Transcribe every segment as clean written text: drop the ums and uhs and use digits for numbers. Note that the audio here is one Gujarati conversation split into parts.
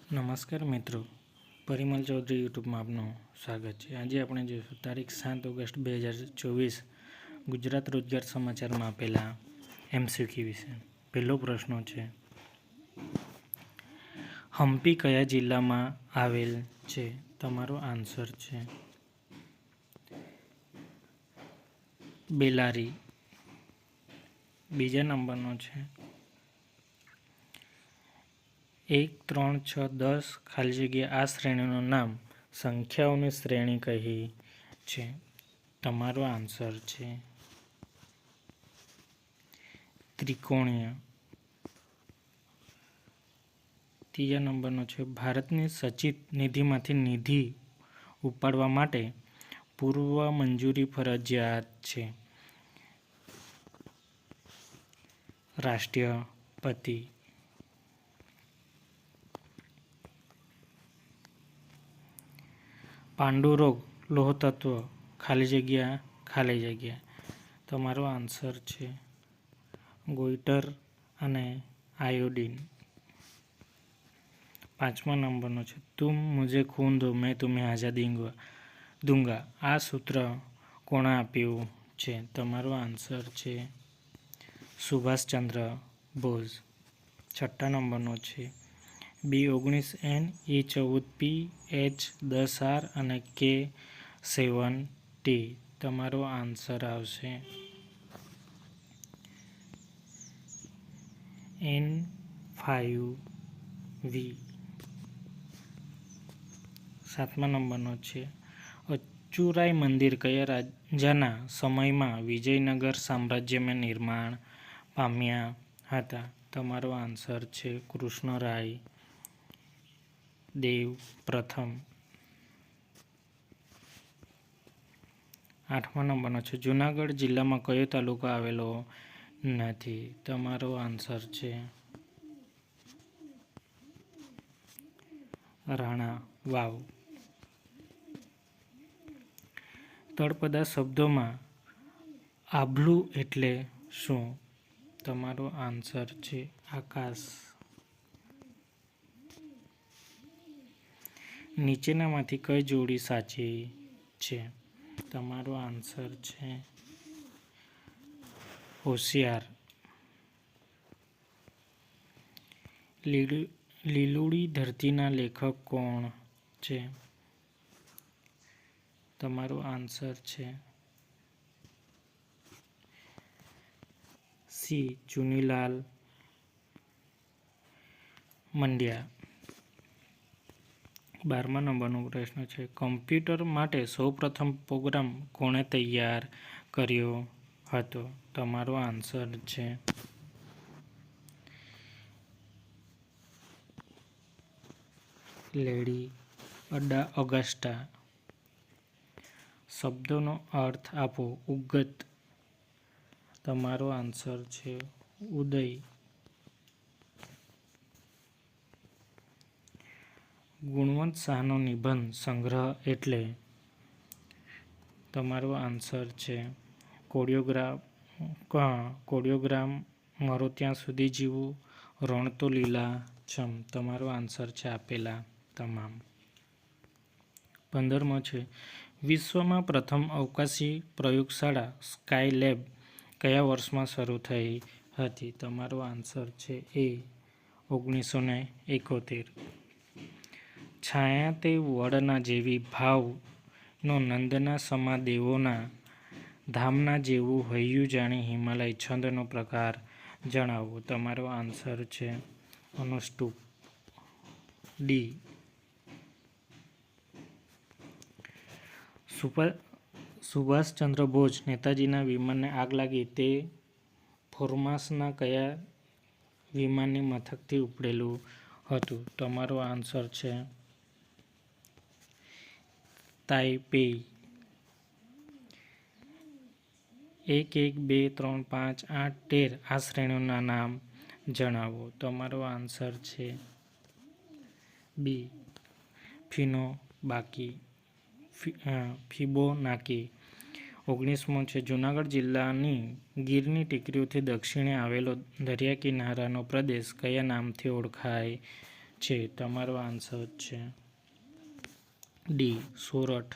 નમસ્કાર મિત્રો, પરિમલ ચૌધરી યુટ્યુબમાં આપનું સ્વાગત છે। આજે આપણે જોઈશું તારીખ 7 ઓગસ્ટ 2024 ગુજરાત રોજગાર સમાચારમાં આપેલા એમસીક્યુ વિશે। પહેલો પ્રશ્ન છે, હમ્પી કયા જિલ્લામાં આવેલ છે? તમારો આન્સર છે બેલારી। બીજા નંબરનો છે 1, 3, 6, 10 ખાલી જગ્યા આ શ્રેણીનું નામ સંખ્યાઓની શ્રેણી કહી છે। તમારો આન્સર છે ત્રિકોણીય। ત્રીજા નંબરનો છે ભારતની સચિત નિધિમાંથી નિધિ ઉપાડવા માટે પૂર્વ મંજૂરી ફરજિયાત છે। રાષ્ટ્રપતિ। પાંડુરોગ લોહતત્વ ખાલી જગ્યા તમારો આન્સર છે ગોઈટર અને આયોડીન। પાંચમા નંબરનો છે તુમ મુझे खून दो मैं तुम्हें आज़ादी दूंगा આ સૂત્ર કોણે આપ્યું છે? તમારો આન્સર છે સુભાષચંદ્ર બોઝ। છઠ્ઠા નંબરનો છે B19N E14P H10R અને K7T। તમારો આન્સર આવશે N5V। સાતમા નંબરનો છે અચુરાઈ મંદિર કયા રાજાના સમયમાં વિજયનગર સામ્રાજ્યમાં નિર્માણ પામ્યા હતા? તમારો આન્સર છે કૃષ્ણરાય દેવ પ્રથમ। આઠમા નંબરનો છે જૂનાગઢ જિલ્લામાં કયો તાલુકો આવેલો નથી? તમારો આન્સર છે રાણાવાવ। તળપદા શબ્દોમાં આભલું એટલે શું? તમારો આન્સર છે આકાશ। નીચેનામાંથી કઈ જોડી સાચી છે? તમારો આન્સર છે હોશિયાર। લીલુડી ધરતીના લેખક કોણ છે? તમારો આન્સર છે સી ચુનીલાલ મંડ્યા। 12મા નંબરનો પ્રશ્ન છે કમ્પ્યુટર માટે સૌપ્રથમ પ્રોગ્રામ કોણે તૈયાર કર્યો હતો? તમારો આન્સર છે લેડી અગાસ્ટા। શબ્દોનો અર્થ આપો। ઉગત તમારો આન્સર છે ઉદય। ગુણવંત શાહનો નિબંધ સંગ્રહ એટલે? તમારો આન્સર છે કોડિયોગ્રામ મરો ત્યાં સુધી જીવું રણ તો લીલાછમ। તમારો આન્સર છે આપેલા તમામ। 15મો છે વિશ્વમાં પ્રથમ અવકાશી પ્રયોગશાળા સ્કાય લેબ કયા વર્ષમાં શરૂ થઈ હતી? તમારો આન્સર છે એ 1971। છાયા તે વડના જેવી ભાવ નો નંદના સમા દેવોના ધામના જેવું હૈયું જાણી હિમાલય છંદનો પ્રકાર જણાવો। તમારો આન્સર છે અનુષ્ટુપ ડી। સુભાષચંદ્ર બોઝ નેતાજીના વિમાનને આગ લાગી તે ફોર્મસના કયા વિમાની મથકથી ઉપડેલું હતું? તમારો આન્સર છે તાઈપેઈ। 1, 1, 2, 3, 5, 8, 13 આ શ્રેણીઓના નામ જણાવો। તમારો આન્સર છે બી ફિબોનાકી। 19મો છે જૂનાગઢ જિલ્લાની ગીરની ટેકરીઓથી દક્ષિણે આવેલો દરિયા કિનારાનો પ્રદેશ કયા નામથી ઓળખાય છે. તમારો આન્સર છે ડી સોરઠ.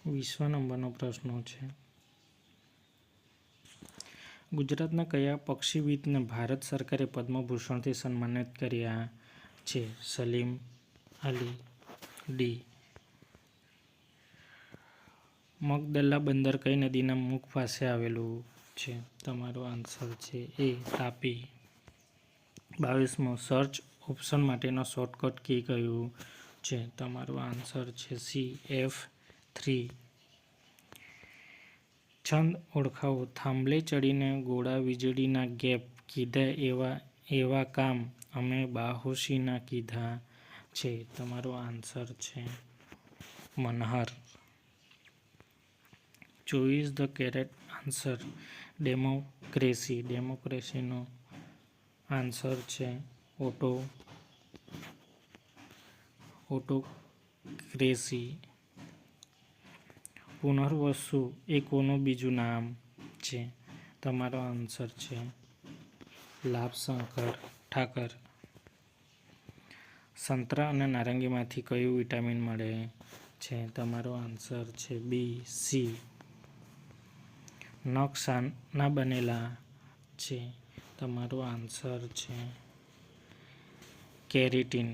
વિશ્વ નંબરનો પ્રશ્ન છે. ગુજરાતના કયા પક્ષીવિદને ભારત સરકારે પદ્મભૂષણથી સન્માનિત કર્યા છે? સલીમ અલી. ડી. મગદલ્લા બંદર કઈ નદીના મુખ પાસે આવેલું છે? તમારો આન્સર છે એ તાપી. 22મો સર્ચ ઓપ્શન માટેનો શોર્ટકટ કી કયું છે? તમારો આન્સર છે સી F3. છંદ ઓળખાવો. થાંભલે ચડીને ગોળા વીજળીના ગેપ કીધા એવા કામ અમે બાહોશીના કીધા છે. તમારો આન્સર છે Manhar. 24 the correct answer democracy. ડેમોક્રેસીનો આન્સર છે ઓટોક્રેસી. પુનર્વસુ એ કોનું બીજું નામ છે? તમારો આન્સર છે લાભશંકર ઠાકર. સંતરા અને નારંગીમાંથી કયું વિટામિન મળે છે? તમારો આન્સર છે બી સી. નખ શાના બનેલા છે? તમારો આન્સર છે કેરેટીન.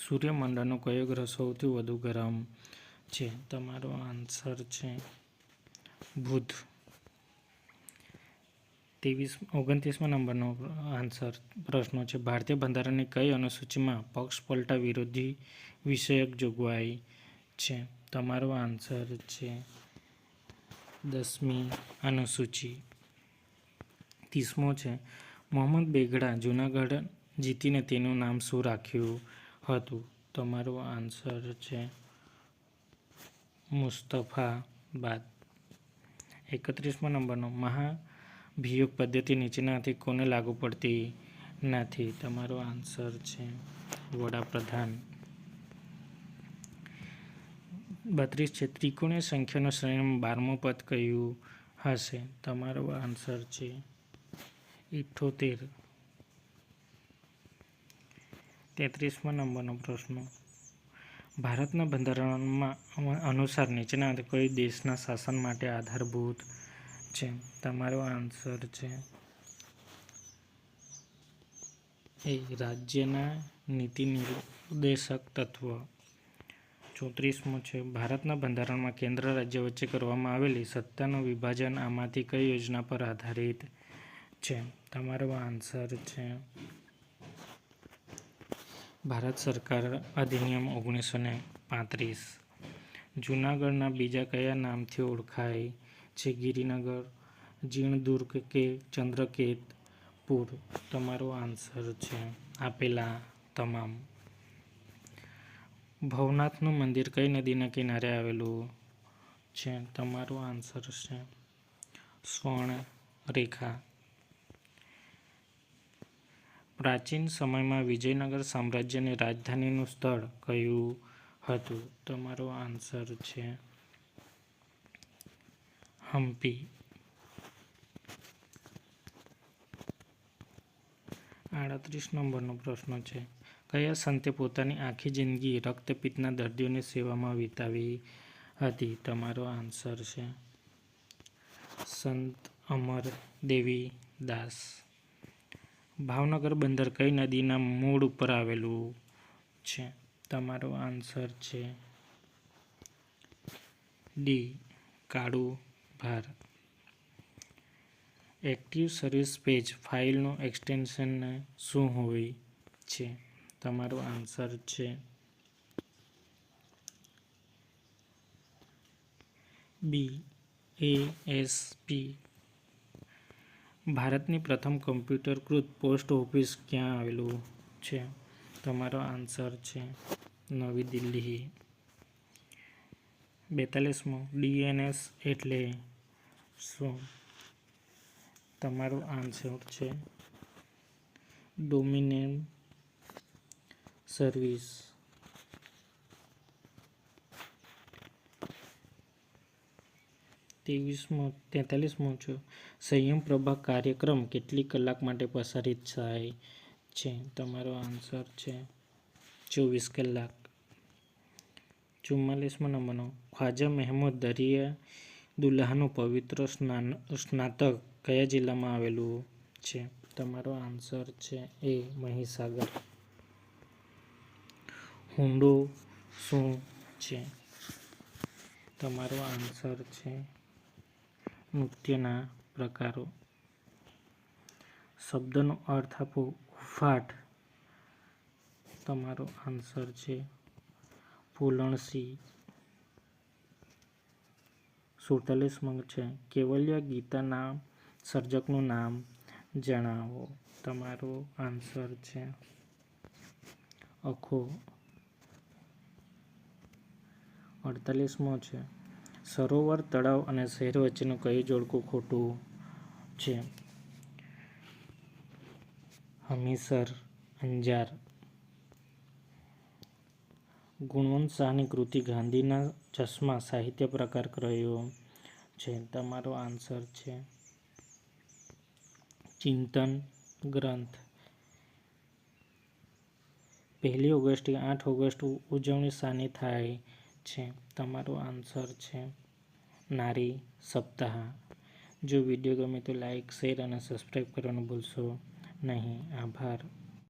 સૂર્યમંડળનો કયો ગ્રહ સૌથી વધુ ગરમ છે? તમારો આન્સર છે બુધ. 29મા નંબરનો પ્રશ્ન છે. ભારતીય બંધારણની કઈ અનુસૂચિમાં પક્ષપલટા વિરોધી વિષયક જોગવાઈ છે? તમારો આન્સર છે 10મી અનુસૂચિ. 30મો છે. મોહમ્મદ બેગડા જૂનાગઢ જીતીને તેનું નામ શું રાખ્યું હતું? તમારો આન્સર છે મુસ્તફાબાદ. 31મા નંબરનો મહાભિયોગ પદ્ધતિ નીચેનામાંથી કોને લાગુ પડતી નથી? તમારો આન્સર છે વડાપ્રધાન. 32 છે. ત્રિકોણીય સંખ્યાનો શ્રેણીમાં 12મું પદ કયું હશે? તમારો આન્સર છે 78. 33મા નંબરનો પ્રશ્ન. ભારતના બંધારણમાં અનુસાર નીચેનામાંથી કઈ દેશના શાસન માટે આધારભૂત છે? તમારો આન્સર છે એ રાજ્યના નીતિ નિર્દેશક તત્વ. 34મો છે. ભારતના બંધારણમાં કેન્દ્ર રાજ્ય વચ્ચે કરવામાં આવેલી સત્તાનું વિભાજન આમાંથી કઈ યોજના પર આધારિત છે? તમારો આન્સર છે ભારત સરકાર અધિનિયમ 1935. જૂનાગઢના બીજા કયા નામથી ઓળખાય છે? ગિરિનગર, જીણદુર્ગ કે ચંદ્રકેતપુર? તમારો આન્સર છે આપેલા તમામ. ભવનાથનું મંદિર કઈ નદીના કિનારે આવેલું છે? તમારો આન્સર છે સ્વર્ણરેખા. પ્રાચીન સમયમાં વિજયનગર સામ્રાજ્યની રાજધાનીનું સ્થળ કયું હતું? તમારો આન્સર છે હમ્પી. 38 નંબરનો પ્રશ્ન છે. કયા સંતે પોતાની આખી જિંદગી રક્તપિત્તના દર્દીઓની સેવામાં વિતાવી હતી? તમારો આન્સર છે સંત અમરદેવી દાસ. ભાવનગર બંદર કઈ નદીના મૂળ ઉપર આવેલું છે? તમારો આન્સર છે D Kalubhar. Active service page ફાઇલનું એક્સટેન્શન શું હોય છે? તમારો આન્સર છે બી ASP. ભારતની પ્રથમ કમ્પ્યુટરકૃત પોસ્ટ ઓફિસ ક્યાં આવેલું છે? તમારો આન્સર છે નવી દિલ્હી. 42મો DNS એટલે શું? તમારો આન્સર છે ડોમિનેન સર્વિસ. 43મો છે સંયમ પ્રભા કાર્યક્રમ કેટલી કલાક માટે પ્રસારિત થાય છે? તમારો આન્સર છે 24 કલાક. 44મો નંબરનો ખ્વાજા મહેમૂદ દરિયા દુલ્હાનું પવિત્ર સ્નાતક કયા જિલ્લામાં આવેલું છે? તમારો આન્સર છે એ મહીસાગર. હુંડો શું છે? તમારો આન્સર છે નૃત્યના પ્રકારો. શબ્દનો અર્થ આપો. ઉફાટ. તમારો આન્સર છે પોલણસી. 47મો છે કેવલ્ય ગીતાના સર્જકનું નામ જણાવો. તમારો આન્સર છે અખો. 48મો છે સરોવર, તળાવ અને શહેર વચ્ચેનું કયું જોડકું ખોટું છે? હમીરસર, અંજાર. ગુણવંત શાહની કૃતિ ગાંધીના ચશ્મા સાહિત્ય પ્રકાર કયો છે? તમારો આન્સર છે ચિંતન ગ્રંથ. 1 ઓગસ્ટથી 8 ઓગસ્ટ ઉજવણી શાની થાય છે? તમારો આન્સર છે નારી સપ્તાહ. જો વિડીયો ગમે તો લાઇક, શેર અને સબસ્ક્રાઈબ કરવાનું ભૂલશો નહીં. આભાર.